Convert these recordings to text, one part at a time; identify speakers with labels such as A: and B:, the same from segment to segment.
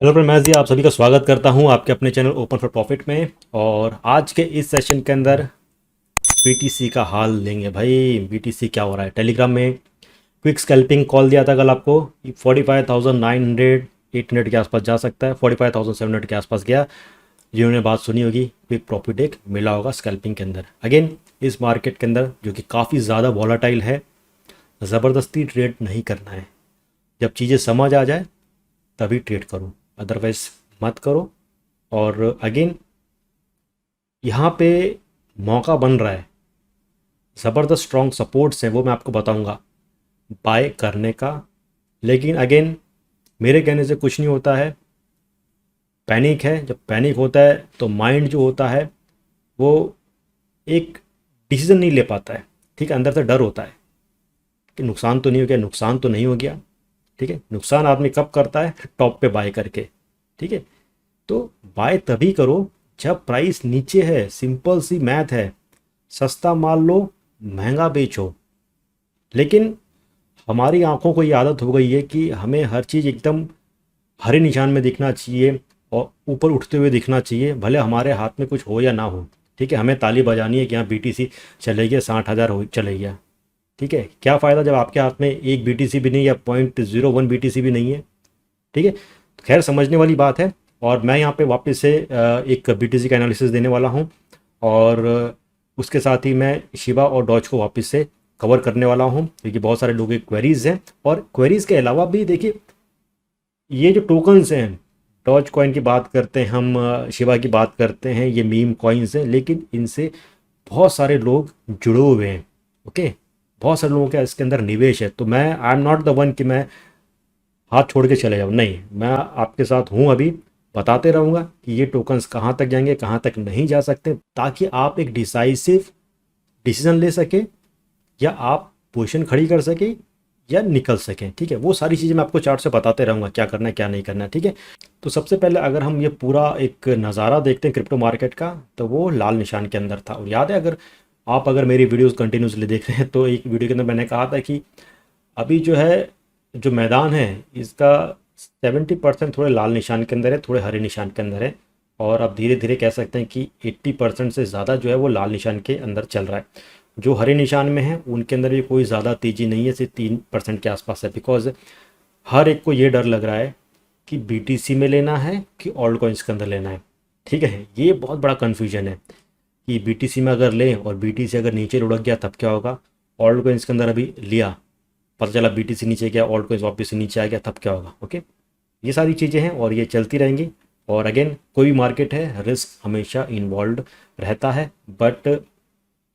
A: Hello friend, मैं जी आप सभी का स्वागत करता हूं आपके अपने चैनल ओपन फॉर प्रॉफिट में। और आज के इस सेशन के अंदर बीटीसी का हाल लेंगे। भाई बीटीसी क्या हो रहा है। टेलीग्राम में क्विक स्कैल्पिंग कॉल दिया था कल आपको। 45,900 800 के आसपास जा सकता है। 45,700 के आसपास गया। जिन्होंने बात सुनी होगी, क्विक प्रॉफिट एक मिला होगा स्कैल्पिंग के अंदर। अगेन इस मार्केट के अंदर जो कि काफ़ी ज़्यादा वॉलाटाइल है, ज़बरदस्ती ट्रेड नहीं करना है। जब चीज़ें समझ आ जाए तभी ट्रेड करो, अदरवाइज मत करो। और अगेन यहाँ पे मौका बन रहा है, ज़बरदस्त स्ट्रॉन्ग सपोर्ट्स हैं, वो मैं आपको बताऊंगा बाय करने का। लेकिन अगेन मेरे कहने से कुछ नहीं होता है। पैनिक है, जब पैनिक होता है तो माइंड जो होता है वो एक डिसीजन नहीं ले पाता है। ठीक है, अंदर से डर होता है कि नुकसान तो नहीं हो गया, नुकसान तो नहीं हो गया। ठीक है, नुकसान आदमी कब करता है? टॉप पे बाय करके। ठीक है, तो बाय तभी करो जब प्राइस नीचे है। सिंपल सी मैथ है, सस्ता माल लो, महंगा बेचो। लेकिन हमारी आंखों को ये आदत हो गई है कि हमें हर चीज़ एकदम हरे निशान में दिखना चाहिए और ऊपर उठते हुए दिखना चाहिए, भले हमारे हाथ में कुछ हो या ना हो। ठीक है, हमें ताली बजानी है कि यहाँ बीटीसी चले गया, 60,000 हो चले गया। ठीक है, क्या फ़ायदा जब आपके हाथ में एक बीटीसी भी नहीं या 0.01 बीटीसी भी नहीं है। ठीक है, तो खैर समझने वाली बात है। और मैं यहाँ पे वापस से एक बीटीसी का एनालिसिस देने वाला हूँ। और उसके साथ ही मैं शिबा और डॉज को वापस से कवर करने वाला हूँ, क्योंकि बहुत सारे लोगों की क्वेरीज हैं। और क्वेरीज के अलावा भी देखिए, ये जो टोकन्स हैं, डॉज कॉइन की बात करते हैं हम, शिबा की बात करते हैं, ये मीम कॉइन्स हैं, लेकिन इनसे बहुत सारे लोग जुड़े हुए हैं। ओके, बहुत सारे लोगों का इसके अंदर निवेश है। तो मैं I am not the one कि मैं हाथ छोड़ के चले जाऊँ, नहीं, मैं आपके साथ हूँ। अभी बताते रहूँगा कि ये टोकन्स कहाँ तक जाएंगे, कहाँ तक नहीं जा सकते, ताकि आप एक डिसाइसिव डिसीजन ले सके, या आप पोजीशन खड़ी कर सके, या निकल सकें। ठीक है, वो सारी चीज़ें मैं आपको चार्ट से बताते रहूँगा, क्या करना है क्या नहीं करना है। ठीक है, तो सबसे पहले अगर हम ये पूरा एक नज़ारा देखते हैं क्रिप्टो मार्केट का, तो वो लाल निशान के अंदर था। और याद है, अगर मेरी वीडियोस कंटिन्यूसली देख रहे हैं, तो एक वीडियो के अंदर मैंने कहा था कि अभी जो है, जो मैदान है इसका 70% थोड़े लाल निशान के अंदर है, थोड़े हरे निशान के अंदर है। और अब धीरे धीरे कह सकते हैं कि 80% से ज़्यादा जो है वो लाल निशान के अंदर चल रहा है। जो हरे निशान में है उनके अंदर भी कोई ज़्यादा तेज़ी नहीं है, सिर्फ 3% के आसपास है। बिकॉज हर एक को ये डर लग रहा है कि बीटीसी में लेना है कि ऑल्ट कॉइन्स के अंदर लेना है। ठीक है, ये बहुत बड़ा कन्फ्यूजन है कि बीटीसी में अगर लें और बीटीसी अगर नीचे लुढ़क गया तब क्या होगा। ऑल्ट कॉइन्स के अंदर अभी लिया, पता चला बीटीसी नीचे गया, ऑल्ट कॉइन्स वापस से नीचे आ गया, तब क्या होगा। ओके, ये सारी चीज़ें हैं और ये चलती रहेंगी। और अगेन कोई भी मार्केट है, रिस्क हमेशा इन्वॉल्व रहता है, बट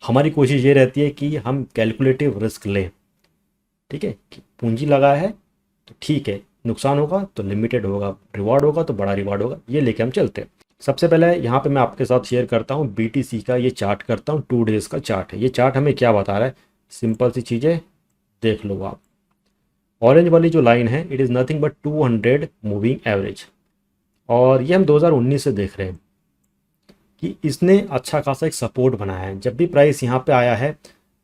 A: हमारी कोशिश ये रहती है कि हम कैलकुलेटिव रिस्क लें। ठीक है, कि पूंजी लगा है तो ठीक है, नुकसान होगा तो लिमिटेड होगा, रिवॉर्ड होगा तो बड़ा रिवॉर्ड होगा, ये लेके हम चलते हैं। सबसे पहले यहाँ पे मैं आपके साथ शेयर करता हूँ बीटीसी का ये चार्ट करता हूँ, 2 डेज़ का चार्ट है। ये चार्ट हमें क्या बता रहा है, सिंपल सी चीज़ें देख लो आप। ऑरेंज वाली जो लाइन है, it is nothing but 200 moving average. और ये हम 2019 से देख रहे हैं कि इसने अच्छा खासा एक सपोर्ट बनाया है। जब भी प्राइस यहाँ पे आया है,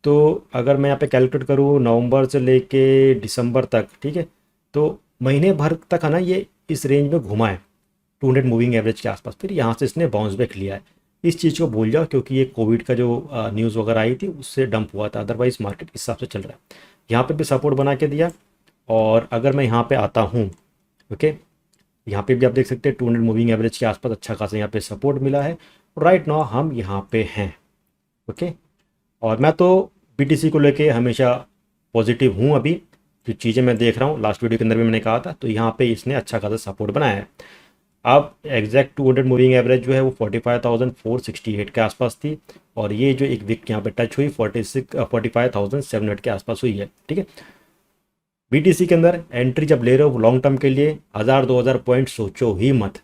A: तो अगर मैं यहाँ पे कैलकुलेट करूँ नवंबर से लेके दिसंबर तक, ठीक है, तो महीने भर तक है ना, ये इस रेंज में घुमा है 200 मूविंग एवरेज के आसपास। फिर यहाँ से इसने बाउंस बैक लिया है। इस चीज़ को भूल जाओ, क्योंकि ये कोविड का जो न्यूज़ वगैरह आई थी उससे डंप हुआ था, अदरवाइज मार्केट इस हिसाब से चल रहा है। यहाँ पे भी सपोर्ट बना के दिया। और अगर मैं यहाँ पे आता हूँ, ओके, यहाँ पे भी आप देख सकते हैं 200 मूविंग एवरेज के आसपास अच्छा खासा यहाँ पे सपोर्ट मिला है। राइट नाउ हम यहाँ पे हैं। ओके, और मैं तो बीटीसी को लेके हमेशा पॉजिटिव हूँ। अभी जो चीज़ें मैं देख रहा हूँ, लास्ट वीडियो के अंदर भी मैंने कहा था, तो यहाँ पे इसने अच्छा खासा सपोर्ट बनाया है। अब एग्जैक्ट 200 मूविंग एवरेज जो है वो 45,468 के आसपास थी। और ये जो एक विक यहाँ पे टच हुई 45,700 के आसपास हुई है। ठीक है, बीटीसी के अंदर एंट्री जब ले रहे हो लॉन्ग टर्म के लिए, 1,000-2,000 पॉइंट सोचो ही मत।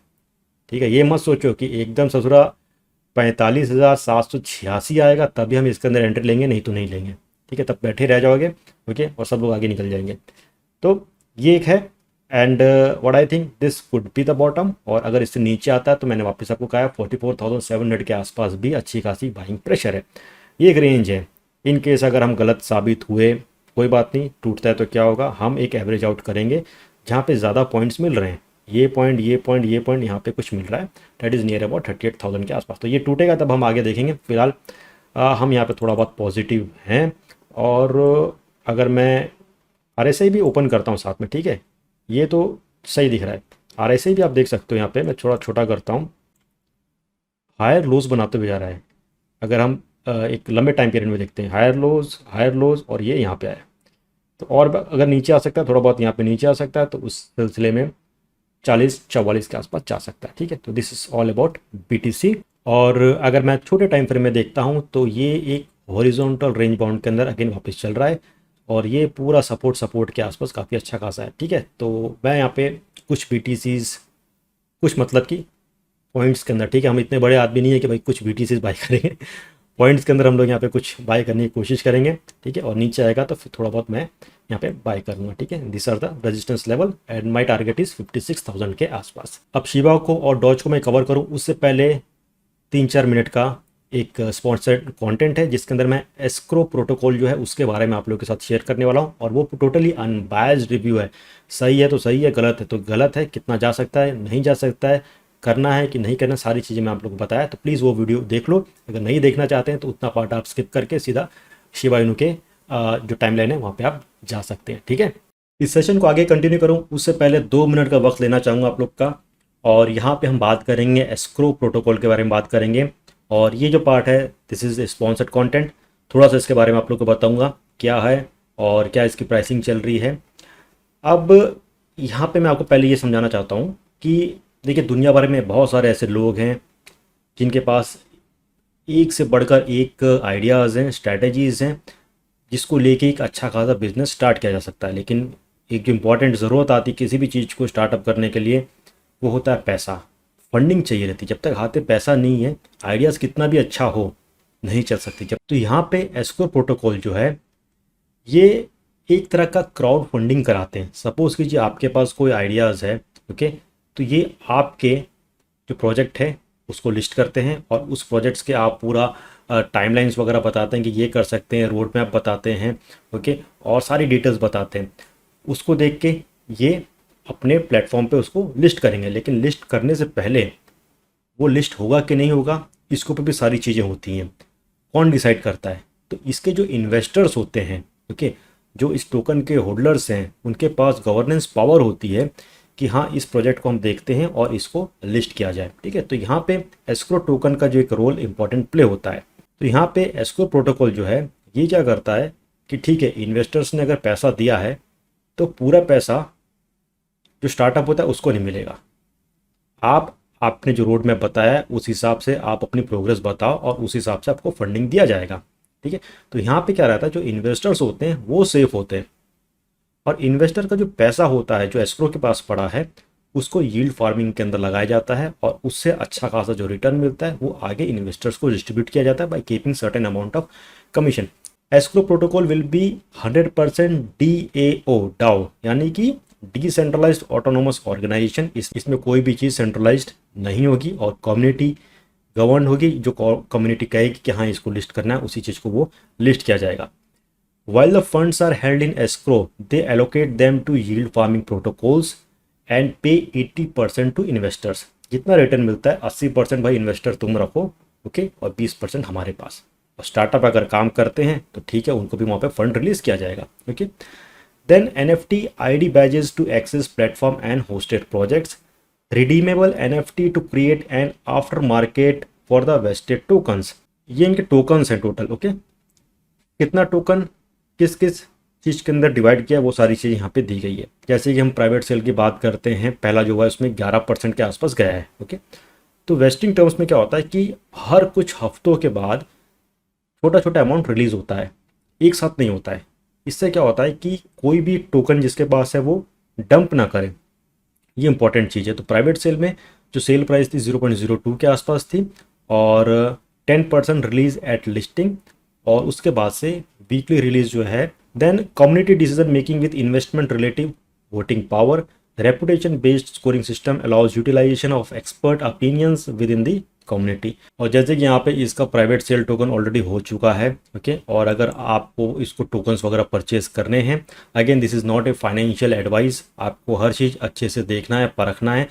A: ठीक है, ये मत सोचो कि एकदम ससुरा 45,786 आएगा तभी हम इसके अंदर एंट्री लेंगे, नहीं तो नहीं लेंगे। ठीक है, तब बैठे रह जाओगे। ओके, और सब लोग आगे निकल जाएंगे। तो ये एक है। And what I think this could be the bottom. और अगर इससे नीचे आता है तो मैंने वापस आपको कहा 44,700 के आसपास भी अच्छी खासी बाइंग प्रेशर है। ये एक रेंज है। इन केस अगर हम गलत साबित हुए, कोई बात नहीं, टूटता है तो क्या होगा, हम एक एवरेज आउट करेंगे जहाँ पे ज़्यादा पॉइंट्स मिल रहे हैं। ये पॉइंट यहाँ पे कुछ मिल रहा है, दैट इज़ नियर अबाउट 38,000 के आसपास। तो ये टूटेगा तब हम आगे देखेंगे। फिलहाल हम यहाँ पे थोड़ा बहुत पॉजिटिव हैं। और अगर मैं RSI भी ओपन करता हूँ साथ में, ठीक है, ये तो सही दिख रहा है। RSI भी आप देख सकते हो, यहाँ पे मैं थोड़ा छोटा करता हूँ, हायर लोज बनाते हुए जा रहा है। अगर हम एक लंबे टाइम पीरियड में देखते हैं, हायर लोज और ये यहाँ पे आया, तो और अगर नीचे आ सकता है थोड़ा बहुत, यहाँ पे नीचे आ सकता है, तो उस सिलसिले में 40-44 के आसपास जा सकता है। ठीक है, तो this is all about BTC। और अगर मैं छोटे टाइम फ्रेम में देखता हूँ तो ये एक हॉरिजॉन्टल रेंज बाउंड के अंदर अगेन वापस चल रहा है, और ये पूरा सपोर्ट के आसपास काफ़ी अच्छा खासा है। ठीक है, तो मैं यहाँ पे कुछ BTCs, कुछ मतलब कि पॉइंट्स के अंदर, ठीक है, हम इतने बड़े आदमी नहीं है कि भाई कुछ BTCs बाय करेंगे। पॉइंट्स के अंदर हम लोग यहाँ पे कुछ बाय करने की कोशिश करेंगे। ठीक है, और नीचे आएगा तो फिर थोड़ा बहुत मैं यहाँ पे बाय करूँगा। ठीक है, this are the resistance level and my target is 56,000 के आसपास। अब शिबा को और डॉज को मैं कवर करूँ उससे पहले 3-4 मिनट का एक स्पॉन्सर्ड कंटेंट है, जिसके अंदर मैं एस्क्रो प्रोटोकॉल जो है उसके बारे में आप लोगों के साथ शेयर करने वाला हूँ, और वो टोटली अनबायस्ड रिव्यू है। सही है तो सही है, गलत है तो गलत है, कितना जा सकता है नहीं जा सकता है, करना है कि नहीं करना, सारी चीज़ें मैं आप लोगों को बताया। तो प्लीज़ वो वीडियो देख लो। अगर नहीं देखना चाहते हैं तो उतना पार्ट आप स्किप करके सीधा शिबा इनू के जो टाइमलाइन है वहाँ पे आप जा सकते हैं। ठीक है, इस सेशन को आगे कंटिन्यू करूँ उससे पहले 2 मिनट का वक्त लेना चाहूँगा आप लोग का, और यहाँ पे हम बात करेंगे एस्क्रो प्रोटोकॉल के बारे में बात करेंगे। और ये जो पार्ट है दिस इज़ स्पॉन्सर्ड कंटेंट, थोड़ा सा इसके बारे में आप लोग को बताऊँगा क्या है और क्या इसकी प्राइसिंग चल रही है। अब यहाँ पे मैं आपको पहले ये समझाना चाहता हूँ कि देखिए दुनिया भर में बहुत सारे ऐसे लोग हैं जिनके पास एक से बढ़कर एक आइडियाज़ हैं, स्ट्रैटेजीज़ हैं, जिसको लेके एक अच्छा खासा बिजनेस स्टार्ट किया जा सकता है। लेकिन एक जो इम्पॉर्टेंट ज़रूरत आती है किसी भी चीज़ को स्टार्टअप करने के लिए, वो होता है पैसा। फंडिंग चाहिए रहती है। जब तक हाथ में पैसा नहीं है, आइडियाज़ कितना भी अच्छा हो नहीं चल सकती। जब तो यहाँ पे एस्क्रो प्रोटोकॉल जो है ये एक तरह का क्राउड फंडिंग कराते हैं। सपोज़ कीजिए आपके पास कोई आइडियाज़ है, ओके, तो ये आपके जो प्रोजेक्ट है उसको लिस्ट करते हैं, और उस प्रोजेक्ट्स के आप पूरा टाइमलाइंस वगैरह बताते हैं कि ये कर सकते हैं, रोड मैप बताते हैं, ओके, और सारी डिटेल्स बताते हैं। उसको देख के ये अपने प्लेटफॉर्म पे उसको लिस्ट करेंगे। लेकिन लिस्ट करने से पहले वो लिस्ट होगा कि नहीं होगा, इसके ऊपर भी सारी चीज़ें होती हैं। कौन डिसाइड करता है? तो इसके जो इन्वेस्टर्स होते हैं, ओके, जो इस टोकन के होल्डर्स हैं, उनके पास गवर्नेंस पावर होती है कि हाँ इस प्रोजेक्ट को हम देखते हैं और इसको लिस्ट किया जाए। ठीक है, तो यहाँ पे एस्क्रो टोकन का जो एक रोल इंपॉर्टेंट प्ले होता है। तो यहाँ पे एस्क्रो प्रोटोकॉल जो है ये क्या करता है कि ठीक है, इन्वेस्टर्स ने अगर पैसा दिया है तो पूरा पैसा जो स्टार्टअप होता है उसको नहीं मिलेगा। आपने जो रोड मैप बताया है उस हिसाब से आप अपनी प्रोग्रेस बताओ और उस हिसाब से आपको फंडिंग दिया जाएगा। ठीक है, तो यहाँ पे क्या रहता है, जो इन्वेस्टर्स होते हैं वो सेफ होते हैं, और इन्वेस्टर का जो पैसा होता है जो एस्क्रो के पास पड़ा है उसको यील्ड फार्मिंग के अंदर लगाया जाता है, और उससे अच्छा खासा जो रिटर्न मिलता है वो आगे इन्वेस्टर्स को डिस्ट्रीब्यूट किया जाता है by keeping certain amount of commission. Escrow protocol will be 100% DAO, यानी कि डिसेंट्रलाइज्ड ऑटोनोमस ऑर्गेनाइजेशन। इसमें कोई भी चीज़ सेंट्रलाइज्ड नहीं होगी और कम्युनिटी गवर्न होगी। जो कम्युनिटी कहेगी कि हाँ इसको लिस्ट करना है, उसी चीज़ को वो लिस्ट किया जाएगा। While the funds are held in escrow, they allocate them to yield farming protocols and pay 80% to investors। जितना रिटर्न मिलता है 80% भाई इन्वेस्टर तुम रखो, ओके, और 20% हमारे पास। और स्टार्टअप अगर काम करते हैं तो ठीक है, उनको भी वहाँ पे फंड रिलीज किया जाएगा, okay. Then NFT ID badges to access platform and hosted projects, redeemable NFT to create an aftermarket for the vested tokens। ये इनके टोकन्स हैं टोटल, ओके। कितना टोकन किस किस चीज़ के अंदर डिवाइड किया वो सारी चीज़ यहाँ पे दी गई है। जैसे कि हम प्राइवेट सेल की बात करते हैं, पहला जो हुआ है उसमें 11% के आसपास गया है, ओके। तो वेस्टिंग टर्म्स में क्या होता है कि हर कुछ हफ्तों के बाद छोटा छोटा अमाउंट रिलीज होता है, एक साथ नहीं होता है। इससे क्या होता है कि कोई भी टोकन जिसके पास है वो डंप ना करे, ये इंपॉर्टेंट चीज़ है। तो प्राइवेट सेल में जो सेल प्राइस थी 0.02 के आसपास थी, और 10% रिलीज एट लिस्टिंग, और उसके बाद से वीकली रिलीज जो है। Then community decision making with investment relative voting power, reputation based scoring system allows utilisation of expert opinions within the community. और जैसे कि यहाँ पे इसका प्राइवेट सेल टोकन ऑलरेडी हो चुका है, ओके। और अगर आपको इसको टोकन्स वगैरह परचेज करने हैं, again this is not a financial advice, आपको हर चीज़ अच्छे से देखना है, परखना है,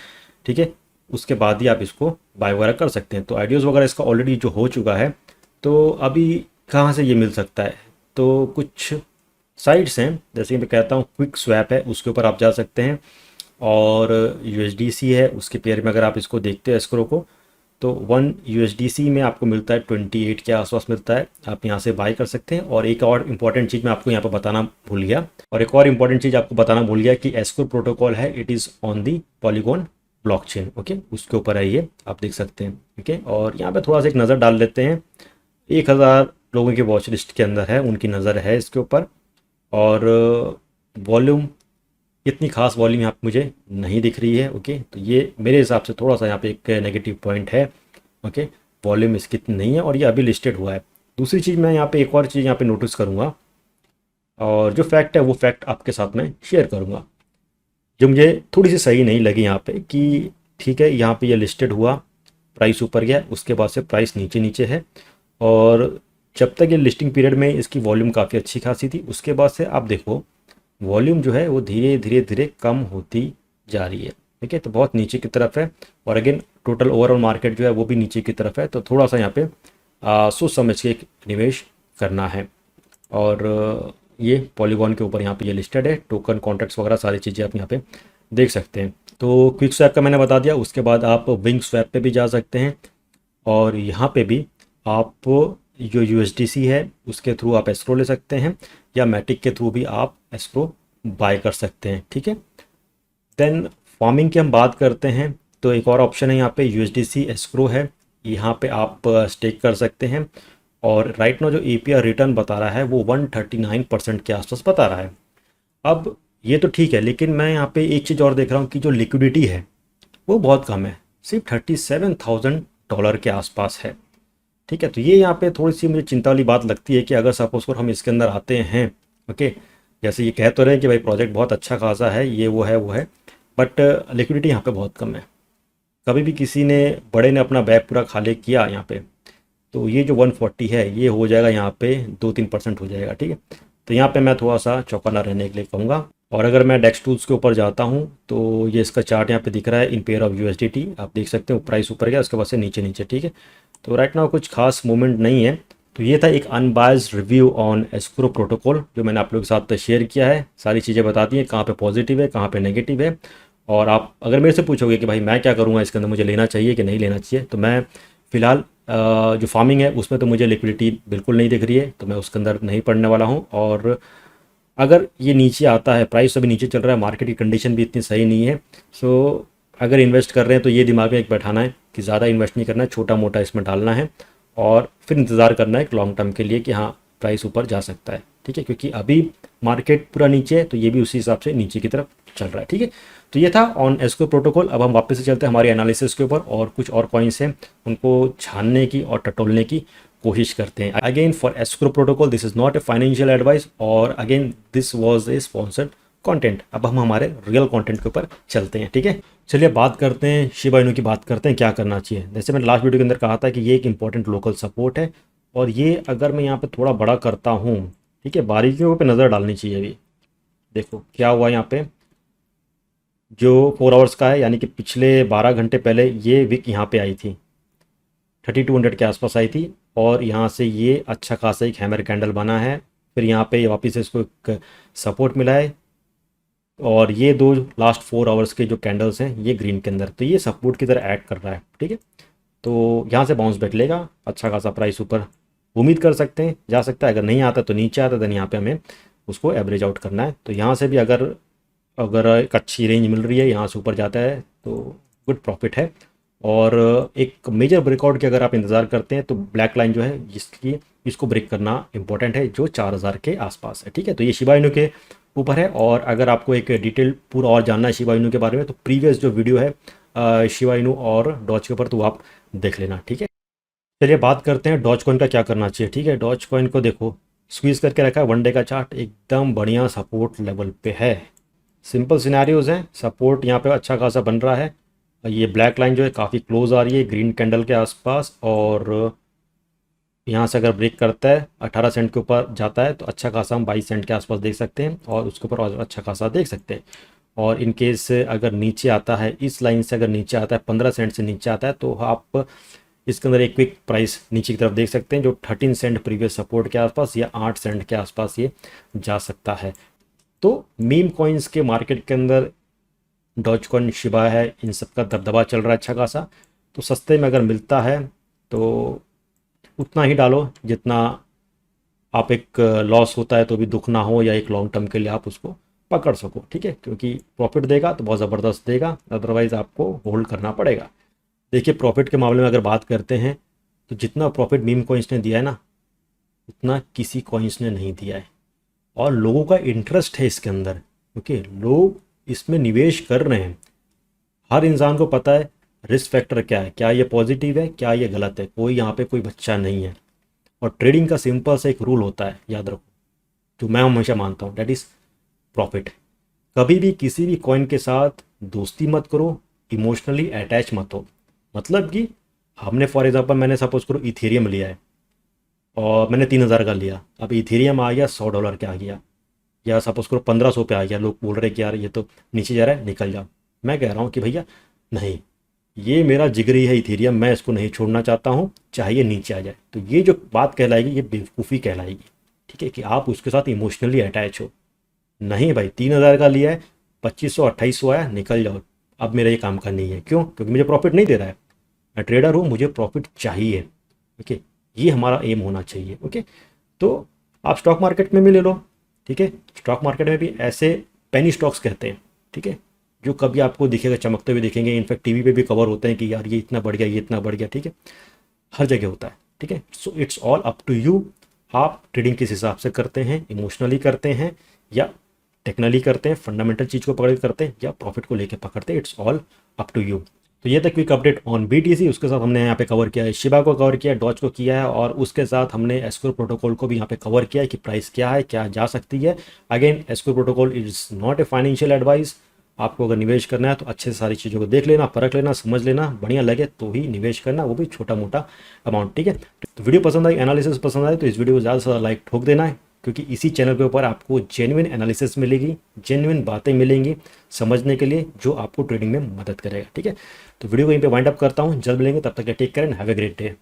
A: ठीक है, उसके बाद ही आप इसको बाय वगैरह कर सकते हैं। तो आइडियोज़ वगैरह इसका ऑलरेडी जो हो चुका है, तो अभी कहाँ से ये मिल सकता है, तो कुछ साइट्स हैं, जैसे कि मैं कहता हूँ क्विक स्वैप है, उसके ऊपर आप जा सकते हैं। और USDC है, उसके पेयर में अगर आप इसको देखते हैं एस्क्रो को, तो 1 USDC में आपको मिलता है 28 के आसपास मिलता है, आप यहाँ से बाय कर सकते हैं। और एक और इम्पॉर्टेंट चीज़ मैं आपको यहाँ पर बताना भूल गया, आपको बताना भूल गया कि एस्क्रो प्रोटोकॉल है, it is on the polygon blockchain, okay, उसके ऊपर है ये, आप देख सकते हैं, ओके। और यहाँ पे थोड़ा सा एक नज़र डाल लेते हैं, 1000 लोगों की वॉच लिस्ट के अंदर है, उनकी नज़र है इसके ऊपर। और वॉल्यूम, इतनी खास वॉल्यूम यहाँ पे मुझे नहीं दिख रही है, ओके। तो ये मेरे हिसाब से थोड़ा सा यहाँ पे एक नेगेटिव पॉइंट है, ओके। वॉल्यूम इसकी इतनी नहीं है और ये अभी लिस्टेड हुआ है। दूसरी चीज़ मैं यहाँ पे एक और चीज़ यहाँ पे नोटिस करूँगा, और जो फैक्ट है वो फैक्ट आपके साथ में शेयर करूँगा, जो मुझे थोड़ी सी सही नहीं लगी यहाँ पे, कि ठीक है यहाँ पे ये लिस्टेड हुआ, प्राइस ऊपर गया, उसके बाद से प्राइस नीचे नीचे है, और जब तक ये लिस्टिंग पीरियड में इसकी वॉल्यूम काफ़ी अच्छी खासी थी, उसके बाद से आप देखो वॉल्यूम जो है वो धीरे धीरे धीरे कम होती जा रही है, ठीक है। तो बहुत नीचे की तरफ है, और अगेन टोटल ओवरऑल मार्केट जो है वो भी नीचे की तरफ है। तो थोड़ा सा यहाँ पे सोच समझ के निवेश करना है। और ये पॉलीगॉन के ऊपर यहाँ पे ये लिस्टेड है, टोकन कॉन्ट्रैक्ट्स वगैरह सारी चीज़ें आप यहाँ पे देख सकते हैं। तो क्विक स्वैप का मैंने बता दिया, उसके बाद आप विंग स्वैप पे भी जा सकते हैं, और यहाँ पे भी आप जो USDC है उसके थ्रू आप एस्क्रो ले सकते हैं, या मैटिक के थ्रू भी आप एस्क्रो बाय कर सकते हैं, ठीक है। देन फार्मिंग की हम बात करते हैं, तो एक और ऑप्शन है यहाँ पे USDC एस्क्रो है, यहाँ पे आप स्टेक कर सकते हैं। और राइट नाउ जो APR रिटर्न बता रहा है वो 139% के आसपास बता रहा है। अब ये तो ठीक है, लेकिन मैं यहाँ पे एक चीज़ और देख रहा हूँ कि जो लिक्विडिटी है वो बहुत कम है, सिर्फ $37,000 के आसपास है, ठीक है। तो ये यहाँ पे थोड़ी सी मुझे चिंता वाली बात लगती है कि अगर सपोज कर हम इसके अंदर आते हैं, ओके, जैसे ये कह तो रहे हैं कि भाई प्रोजेक्ट बहुत अच्छा खासा है, ये वो है, बट लिक्विडिटी यहाँ पे बहुत कम है। कभी भी किसी ने बड़े ने अपना बैग पूरा खाली किया यहाँ पे, तो ये जो 140 है ये हो जाएगा यहाँ पे 2-3% हो जाएगा, ठीक है। तो यहाँ पे मैं थोड़ा सा चौकन्ना रहने के लिए कहूँगा। और अगर मैं डेक्स टूल्स के ऊपर जाता हूँ, तो ये इसका चार्ट यहाँ पे दिख रहा है इन पेयर ऑफ USDT, आप देख सकते हो प्राइस ऊपर गया, उसके बाद से नीचे नीचे, ठीक है। तो राइट नाउ कुछ खास मूवमेंट नहीं है। तो ये था एक unbiased review on escrow protocol, जो मैंने आप लोगों के साथ शेयर किया है, सारी चीज़ें बता दी हैं, कहाँ पे पॉजिटिव है, कहाँ पे नेगेटिव है। और आप अगर मेरे से पूछोगे कि भाई मैं क्या करूँगा इसके अंदर, मुझे लेना चाहिए कि नहीं लेना चाहिए, तो मैं फ़िलहाल जो फार्मिंग है उसमें तो मुझे लिक्विडिटी बिल्कुल नहीं दिख रही है, तो मैं उसके अंदर नहीं पड़ने वाला हूँ। और अगर ये नीचे आता है, प्राइस अभी नीचे चल रहा है, मार्केट की कंडीशन भी इतनी सही नहीं है, सो अगर इन्वेस्ट कर रहे हैं तो ये दिमाग में एक बैठाना है कि ज़्यादा इन्वेस्ट नहीं करना है, छोटा मोटा इसमें डालना है, और फिर इंतज़ार करना है एक लॉन्ग टर्म के लिए कि हाँ प्राइस ऊपर जा सकता है, ठीक है। क्योंकि अभी मार्केट पूरा नीचे है, तो ये भी उसी हिसाब से नीचे की तरफ चल रहा है, ठीक है। तो ये था ऑन एस्क्रो प्रोटोकॉल। अब हम वापस से चलते हैं हमारी एनालिसिस के ऊपर, और कुछ और कॉइन्स हैं उनको छानने की और टटोलने की कोशिश करते हैं। Again for escrow protocol this is not a financial advice, और again this was a sponsored content. अब हम हमारे रियल कंटेंट के ऊपर चलते हैं, ठीक है। चलिए बात करते हैं शिबा इनू की, बात करते हैं क्या करना चाहिए। जैसे मैंने लास्ट वीडियो के अंदर कहा था कि ये एक इंपॉर्टेंट लोकल सपोर्ट है, और ये अगर मैं यहाँ पे थोड़ा बड़ा करता हूँ, ठीक है, बारीकियों पे नज़र डालनी चाहिए। अभी देखो क्या हुआ यहाँ पे, जो 4 आवर्स का है, यानी कि पिछले 12 घंटे पहले ये विक यहाँ पे आई थी, 3200 के आसपास आई थी, और यहाँ से ये अच्छा खासा एक हैमर कैंडल बना है, फिर यहाँ पे वापस से इसको एक सपोर्ट मिला है, और ये दो लास्ट 4 आवर्स के जो कैंडल्स हैं ये ग्रीन के अंदर, तो ये सपोर्ट की तरह ऐड कर रहा है, ठीक है। तो यहाँ से बाउंस बैक लेगा, अच्छा खासा प्राइस ऊपर उम्मीद कर सकते हैं जा सकता है, अगर नहीं आता तो नीचे आता, देन यहाँ पे हमें उसको एवरेज आउट करना है। तो यहाँ से भी अगर एक अच्छी रेंज मिल रही है, यहाँ से ऊपर जाता है तो गुड प्रॉफिट है। और एक मेजर ब्रेकआउट की अगर आप इंतज़ार करते हैं, तो ब्लैक लाइन जो है जिसकी इसको ब्रेक करना इंपॉर्टेंट है, जो 4000 के आसपास है, ठीक है। तो ये शिबा इनू के ऊपर है, और अगर आपको एक डिटेल पूरा और जानना है शिबा इनू के बारे में, तो प्रीवियस जो वीडियो है शिबा इनू और डॉज के ऊपर, तो आप देख लेना, ठीक है। चलिए बात करते हैं डॉज कॉइन का क्या करना चाहिए, ठीक है। डॉज कॉइन को देखो स्क्वीज करके रखा है, 1 डे का चार्ट एकदम बढ़िया सपोर्ट लेवल पे है, सिंपल सिनेरियोज हैं, सपोर्ट यहाँ पे अच्छा खासा बन रहा है, ये ब्लैक लाइन जो है काफ़ी क्लोज आ रही है ग्रीन कैंडल के आसपास, और यहाँ से अगर ब्रेक करता है 18 सेंट के ऊपर जाता है तो अच्छा खासा हम 22 सेंट के आसपास देख सकते हैं, और उसके ऊपर और अच्छा खासा देख सकते हैं। और इन केस अगर नीचे आता है इस लाइन से, अगर नीचे आता है 15 सेंट से नीचे आता है, तो आप इसके अंदर एक क्विक प्राइस नीचे की तरफ देख सकते हैं जो 13 सेंट प्रीवियस सपोर्ट के आसपास या 8 सेंट के आसपास ये जा सकता है। तो मीम कॉइन्स के मार्केट के अंदर डॉज कॉइन, शिबा है, इन सब का दबदबा चल रहा है अच्छा खासा। तो सस्ते में अगर मिलता है तो उतना ही डालो जितना आप, एक लॉस होता है तो भी दुख ना हो, या एक लॉन्ग टर्म के लिए आप उसको पकड़ सको, ठीक है। क्योंकि प्रॉफिट देगा तो बहुत ज़बरदस्त देगा, अदरवाइज़ आपको होल्ड करना पड़ेगा। देखिए प्रॉफिट के मामले में अगर बात करते हैं तो जितना प्रॉफिट मीम कॉइन्स ने दिया है ना, उतना किसी कॉइन्स ने नहीं दिया है। और लोगों का इंटरेस्ट है इसके अंदर, क्योंकि लोग इसमें निवेश कर रहे हैं। हर इंसान को पता है रिस्क फैक्टर क्या है, क्या ये पॉजिटिव है, क्या ये गलत है। कोई यहाँ पे कोई बच्चा नहीं है। और ट्रेडिंग का सिंपल सा एक रूल होता है, याद रखो, जो मैं हमेशा मानता हूँ, डेट इज़ प्रॉफिट। कभी भी किसी भी कॉइन के साथ दोस्ती मत करो, इमोशनली अटैच मत हो। मतलब कि हमने फॉर एग्जांपल, मैंने सपोज करो इथेरियम लिया है और मैंने 3,000 का लिया, अब इथेरियम आ गया $100 के आ गया, या सपोज करो 1500 पे आ गया, लोग बोल रहे हैं कि यार ये तो नीचे जा रहा है निकल जाओ। मैं कह रहा हूँ कि भैया नहीं, ये मेरा जिगरी है इथेरियम, मैं इसको नहीं छोड़ना चाहता हूँ, चाहे ये नीचे आ जाए। तो ये जो बात कहलाएगी ये बेवकूफ़ी कहलाएगी, ठीक है, कि आप उसके साथ इमोशनली अटैच हो। नहीं भाई, 3,000 का लिया है, 2500 2800 आया, निकल जाओ। अब मेरा ये काम का नहीं है, क्यों? क्योंकि मुझे प्रॉफिट नहीं दे रहा है। मैं ट्रेडर हूँ, मुझे प्रॉफिट चाहिए। ओके, ये हमारा एम होना चाहिए। ओके, तो आप स्टॉक मार्केट में भी ले लो, ठीक है। स्टॉक मार्केट में भी ऐसे पेनी स्टॉक्स कहते हैं, ठीक है, जो कभी आपको दिखेगा, चमकते हुए दिखेंगे। इनफैक्ट टीवी पे भी कवर होते हैं कि यार ये इतना बढ़ गया, ये इतना बढ़ गया, ठीक है। हर जगह होता है, ठीक है। So it's all up to you, आप ट्रेडिंग किस हिसाब से करते हैं, इमोशनली करते हैं या टेक्निकली करते हैं, फंडामेंटल चीज़ को पकड़ के करते हैं या प्रॉफिट को लेके पकड़ते हैं। It's all up to you. तो ये था क्विक अपडेट ऑन बीटीसी। उसके साथ हमने यहाँ पे कवर किया है शिबा को, कवर किया है डॉज को किया है, और उसके साथ हमने एस्क्रो प्रोटोकॉल को भी यहाँ पे कवर किया है कि प्राइस क्या है, क्या जा सकती है। Again, escrow protocol is not a financial advice. आपको अगर निवेश करना है तो अच्छे से सारी चीज़ों को देख लेना, परख लेना, समझ लेना, बढ़िया लगे तो ही निवेश करना, वो भी छोटा मोटा अमाउंट, ठीक है। तो वीडियो पसंद आई, एनालिसिस पसंद आए तो इस वीडियो को ज़्यादा से ज़्यादा लाइक ठोक देना है, क्योंकि इसी चैनल के ऊपर आपको जेन्युइन एनालिसिस मिलेगी, जेन्युइन बातें मिलेंगी समझने के लिए, जो आपको ट्रेडिंग में मदद करेगा, ठीक है। तो वीडियो को यहीं पे वाइंड अप करता हूँ, जल्द मिलेंगे, तब तक take care and have a great day.